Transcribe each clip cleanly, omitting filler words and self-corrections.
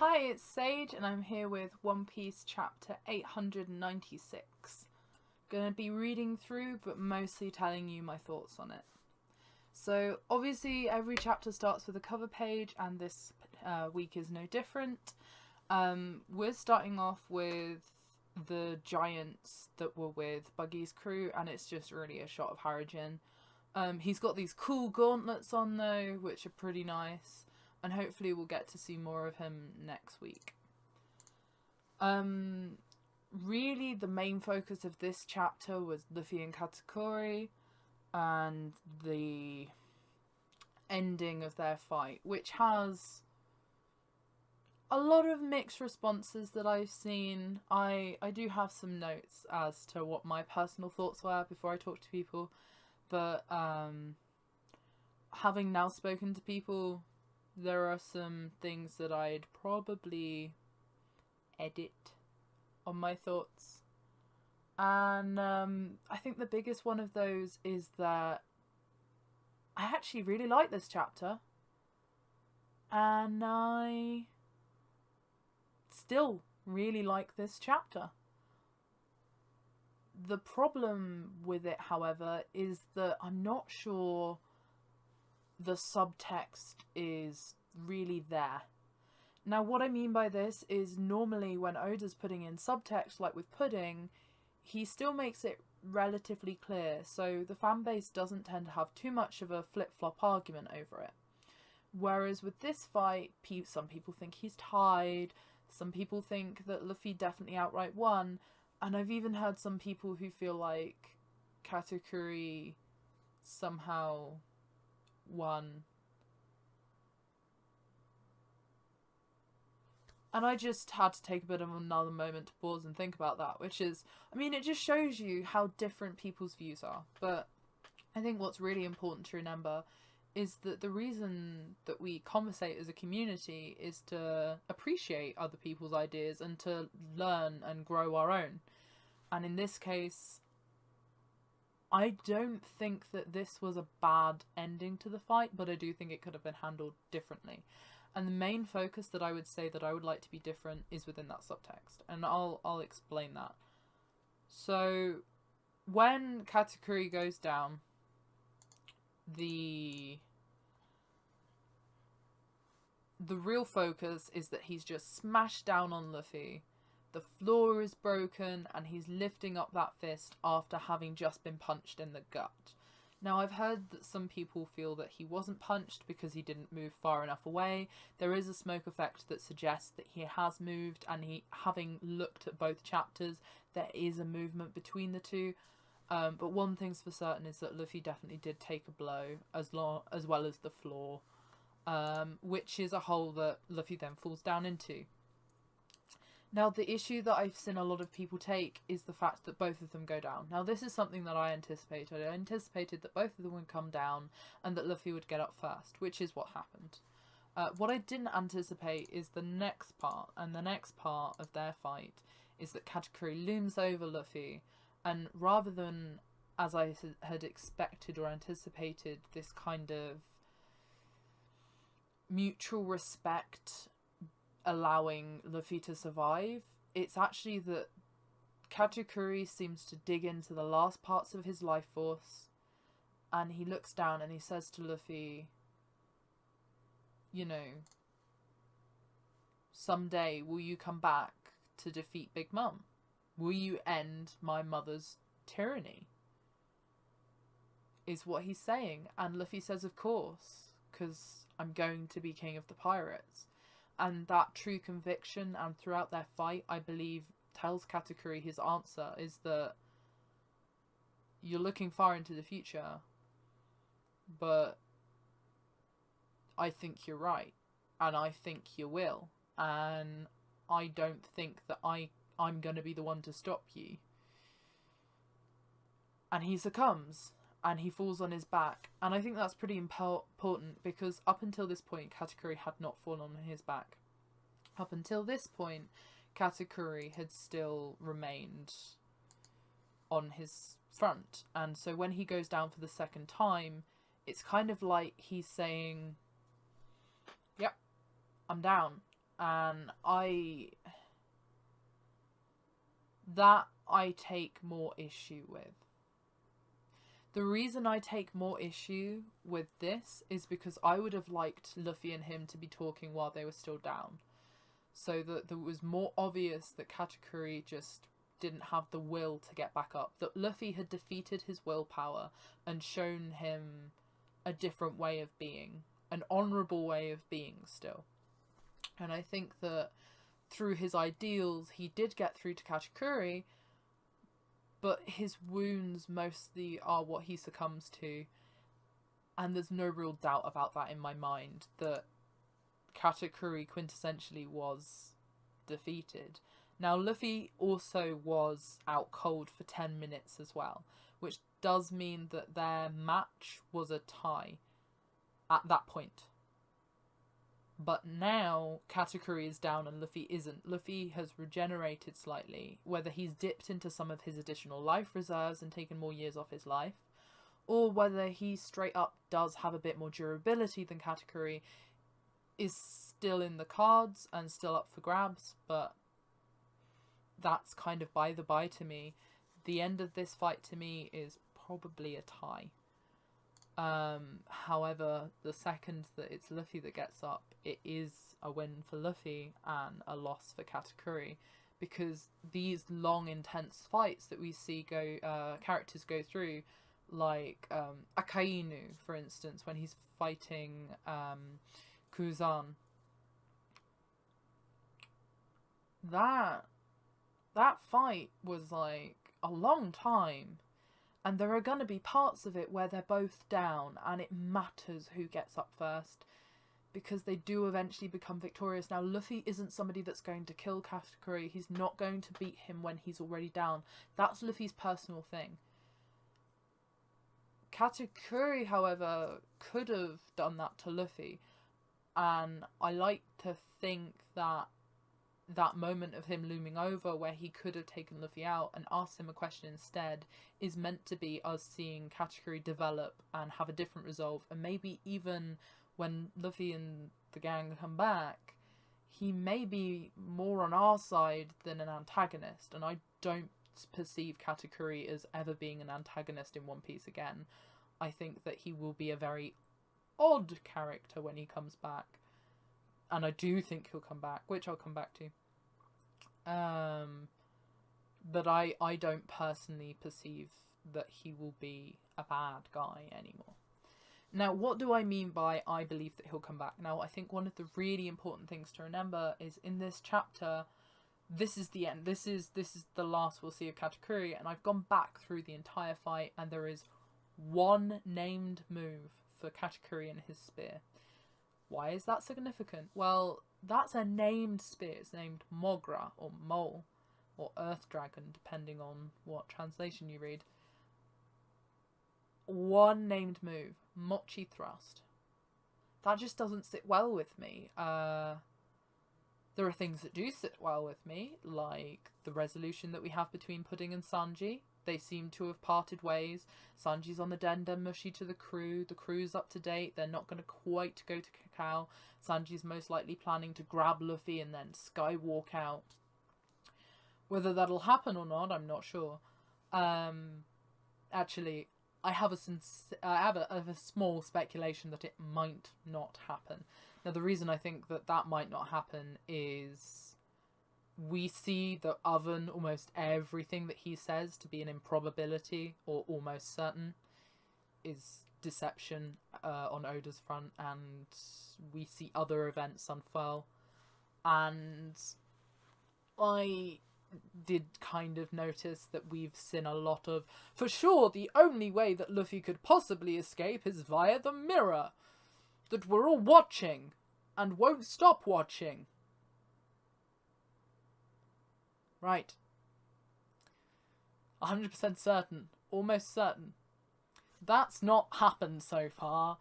Hi, it's Sage, and I'm here with One Piece chapter 896. Gonna be reading through, but mostly telling you my thoughts on it. So, obviously, every chapter starts with a cover page, and this week is no different. We're starting off with the giants that were with Buggy's crew, and it's just really a shot of Harajin. He's got these cool gauntlets on, though, which are pretty nice. And hopefully we'll get to see more of him next week. Really the main focus of this chapter was Luffy and Katakuri and the ending of their fight, which has a lot of mixed responses that I've seen. I do have some notes as to what my personal thoughts were before I talk to people, but having now spoken to people, there are some things that I'd probably edit on my thoughts. And I think the biggest one of those is that I actually really like this chapter. And I still really like this chapter. The problem with it, however, is that I'm not sure the subtext is really there. Now, what I mean by this is normally when Oda's putting in subtext, like with Pudding, he still makes it relatively clear, so the fanbase doesn't tend to have too much of a flip-flop argument over it. Whereas with this fight, some people think he's tied, some people think that Luffy definitely outright won, and I've even heard some people who feel like Katakuri somehow won. And I just had to take a bit of another moment to pause and think about that, which is, I mean, it just shows you how different people's views are. But I think what's really important to remember is that the reason that we conversate as a community is to appreciate other people's ideas and to learn and grow our own. And in this case, I don't think that this was a bad ending to the fight, but I do think it could have been handled differently. And the main focus that I would say that I would like to be different is within that subtext. And I'll explain that. So, when Katakuri goes down, the real focus is that he's just smashed down on Luffy. The floor is broken and he's lifting up that fist after having just been punched in the gut. Now, I've heard that some people feel that he wasn't punched because he didn't move far enough away. There is a smoke effect that suggests that he has moved, and having looked at both chapters, there is a movement between the two. But one thing's for certain is that Luffy definitely did take a blow, as well as the floor, which is a hole that Luffy then falls down into. Now, the issue that I've seen a lot of people take is the fact that both of them go down. Now, this is something that I anticipated. I anticipated that both of them would come down and that Luffy would get up first, which is what happened. What I didn't anticipate is the next part, and the next part of their fight is that Katakuri looms over Luffy, and rather than, as I had expected or anticipated, this kind of mutual respect allowing Luffy to survive, it's actually that Katakuri seems to dig into the last parts of his life force, and he looks down and he says to Luffy, you know, someday will you come back to defeat Big Mom? Will you end my mother's tyranny? Is what he's saying. And Luffy says, of course, because I'm going to be king of the pirates. And that true conviction, and throughout their fight, I believe, tells Katakuri his answer is that you're looking far into the future, but I think you're right, and I think you will, and I don't think that I'm going to be the one to stop you. And he succumbs, and he falls on his back. And I think that's pretty important, because up until this point, Katakuri had not fallen on his back. Up until this point, Katakuri had still remained on his front. And so when he goes down for the second time, it's kind of like he's saying, yep, I'm down. And I take more issue with. The reason I take more issue with this is because I would have liked Luffy and him to be talking while they were still down. So that it was more obvious that Katakuri just didn't have the will to get back up. That Luffy had defeated his willpower and shown him a different way of being. An honourable way of being still. And I think that through his ideals, he did get through to Katakuri, but his wounds mostly are what he succumbs to. And there's no real doubt about that in my mind, that Katakuri quintessentially was defeated. Now, Luffy also was out cold for 10 minutes as well, which does mean that their match was a tie at that point. But now Katakuri is down and Luffy isn't. Luffy has regenerated slightly. Whether he's dipped into some of his additional life reserves and taken more years off his life, or whether he straight up does have a bit more durability than Katakuri, is still in the cards and still up for grabs. But that's kind of by the by to me. The end of this fight to me is probably a tie. However, the second that it's Luffy that gets up, it is a win for Luffy and a loss for Katakuri, because these long, intense fights that we see characters go through, like Akainu, for instance, when he's fighting Kuzan, that fight was like a long time. And there are going to be parts of it where they're both down and it matters who gets up first, because they do eventually become victorious. Now, Luffy isn't somebody that's going to kill Katakuri. He's not going to beat him when he's already down. That's Luffy's personal thing. Katakuri, however, could have done that to Luffy. And I like to think that that moment of him looming over where he could have taken Luffy out and asked him a question instead is meant to be us seeing Katakuri develop and have a different resolve, and maybe even when Luffy and the gang come back, he may be more on our side than an antagonist. And I don't perceive Katakuri as ever being an antagonist in One Piece again. I think that he will be a very odd character when he comes back. And I do think he'll come back, which I'll come back to. But I don't personally perceive that he will be a bad guy anymore. Now, what do I mean by I believe that he'll come back? Now, I think one of the really important things to remember is in this chapter, this is the end. This is the last we'll see of Katakuri, and I've gone back through the entire fight, and there is one named move for Katakuri and his spear. Why is that significant? Well, that's a named spear. It's named Mogra, or Mole, or Earth Dragon, depending on what translation you read. One named move, Mochi Thrust. That just doesn't sit well with me. There are things that do sit well with me, like the resolution that we have between Pudding and Sanji. They seem to have parted ways. Sanji's on the Denda mushy to the crew. The crew's up to date. They're not going to quite go to Cacao. Sanji's most likely planning to grab Luffy and then skywalk out. Whether that'll happen or not, I'm not sure. Actually, I have a small speculation that it might not happen. Now, the reason I think that might not happen is we see the oven almost everything that he says to be an improbability or almost certain is deception on Oda's front, and we see other events unfurl. And I did kind of notice that we've seen a lot of, for sure, the only way that Luffy could possibly escape is via the mirror. That we're all watching and won't stop watching. Right. 100% certain. Almost certain. That's not happened so far.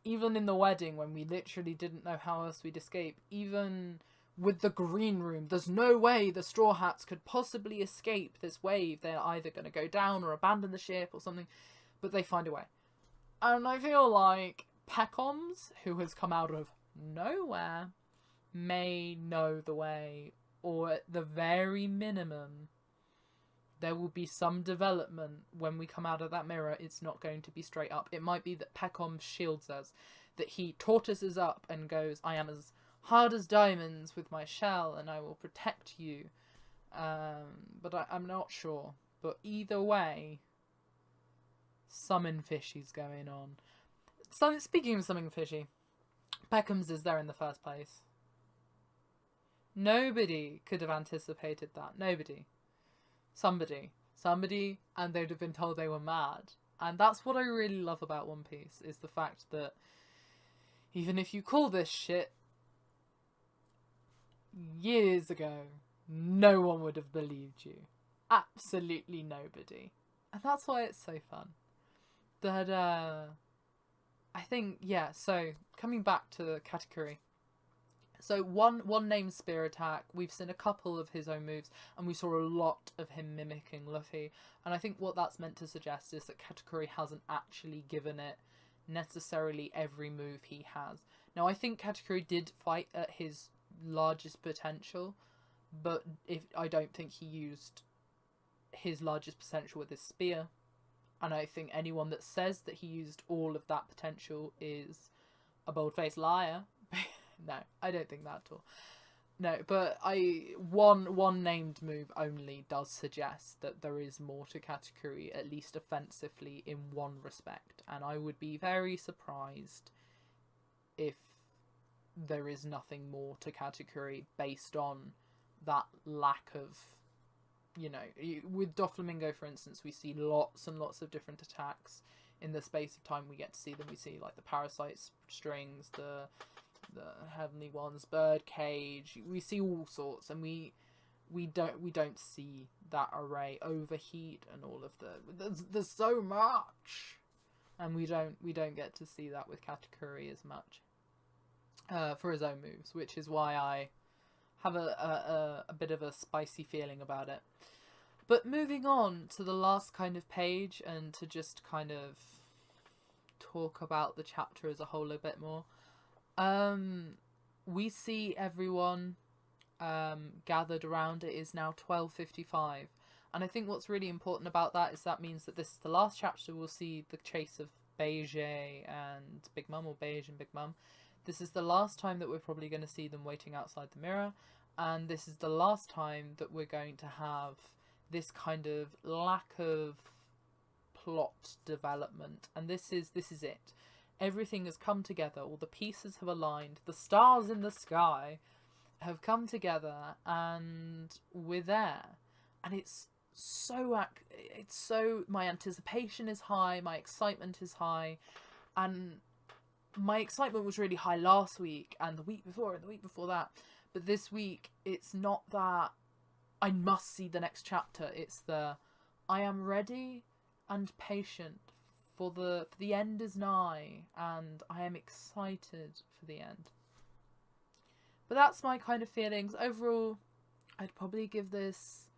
Even in the wedding, when we literally didn't know how else we'd escape. Even with the green room, there's no way the Straw Hats could possibly escape this wave. They're either going to go down or abandon the ship or something. But they find a way. And I feel like Pecoms, who has come out of nowhere, may know the way, or at the very minimum, there will be some development when we come out of that mirror. It's not going to be straight up. It might be that Peckham shields us, that he tortoises up and goes, I am as hard as diamonds with my shell and I will protect you. But I'm not sure. But either way, something fishy's going on. So, speaking of something fishy, Peckham's is there in the first place. Nobody could have anticipated that. Nobody. Somebody, and they'd have been told they were mad. And that's what I really love about One Piece, is the fact that even if you call this shit, years ago, no one would have believed you. Absolutely nobody. And that's why it's so fun. But, I think, yeah, so, coming back to Katakuri. So one named Spear Attack, we've seen a couple of his own moves, and we saw a lot of him mimicking Luffy. And I think what that's meant to suggest is that Katakuri hasn't actually given it necessarily every move he has. Now, I think Katakuri did fight at his largest potential, but I don't think he used his largest potential with his spear. And I think anyone that says that he used all of that potential is a bold-faced liar. No, I don't think that at all. No, but one named move only does suggest that there is more to Katakuri, at least offensively, in one respect. And I would be very surprised if there is nothing more to Katakuri based on that lack of, you know, with Doflamingo, for instance, we see lots and lots of different attacks in the space of time we get to see them. We see like the parasite strings, the heavenly ones, bird cage. We see all sorts, and we don't see that array. Overheat and all of there's so much, and we don't get to see that with Katakuri as much for his own moves, which is why I have a bit of a spicy feeling about it. But moving on to the last kind of page, and to just kind of talk about the chapter as a whole a bit more. We see everyone gathered around. It is now 12:55, and I think what's really important about that is that means that this is the last chapter we'll see the chase of Beige and Big Mum, or Beige and Big Mum. This is the last time that we're probably going to see them waiting outside the mirror, and this is the last time that we're going to have this kind of lack of plot development, and this is it. Everything has come together, all the pieces have aligned, the stars in the sky have come together, and we're there. And it's so, my anticipation is high, my excitement is high, and my excitement was really high last week, and the week before, and the week before that. But this week, it's not that I must see the next chapter, it's the I am ready and patient. For the end is nigh, and I am excited for the end. But that's my kind of feelings. Overall, I'd probably give this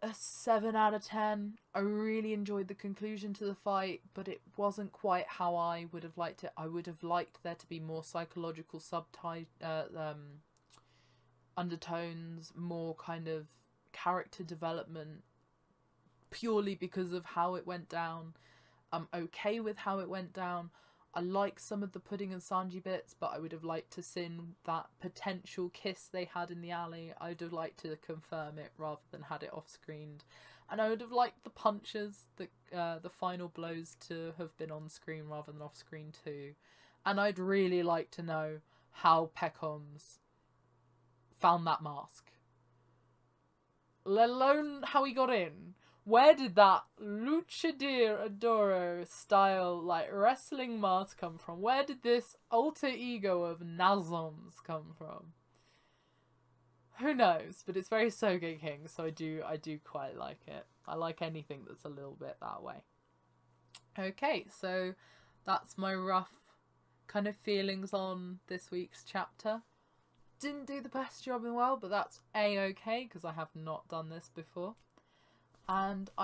a 7 out of 10. I really enjoyed the conclusion to the fight, but it wasn't quite how I would have liked it. I would have liked there to be more psychological undertones, more kind of character development, purely because of how it went down. I'm okay with how it went down. I like some of the Pudding and Sanji bits, but I would have liked to seen that potential kiss they had in the alley. I would have liked to confirm it rather than had it off-screened. And I would have liked the punches, the final blows, to have been on screen rather than off-screen too. And I'd really like to know how Peckham's found that mask. Let alone how he got in. Where did that Luchador Adoro style, like, wrestling mask come from? Where did this alter ego of Nazom's come from? Who knows? But it's very Sogeking, so I do quite like it. I like anything that's a little bit that way. Okay, so that's my rough kind of feelings on this week's chapter. Didn't do the best job in the world, but that's a-okay, because I have not done this before. And I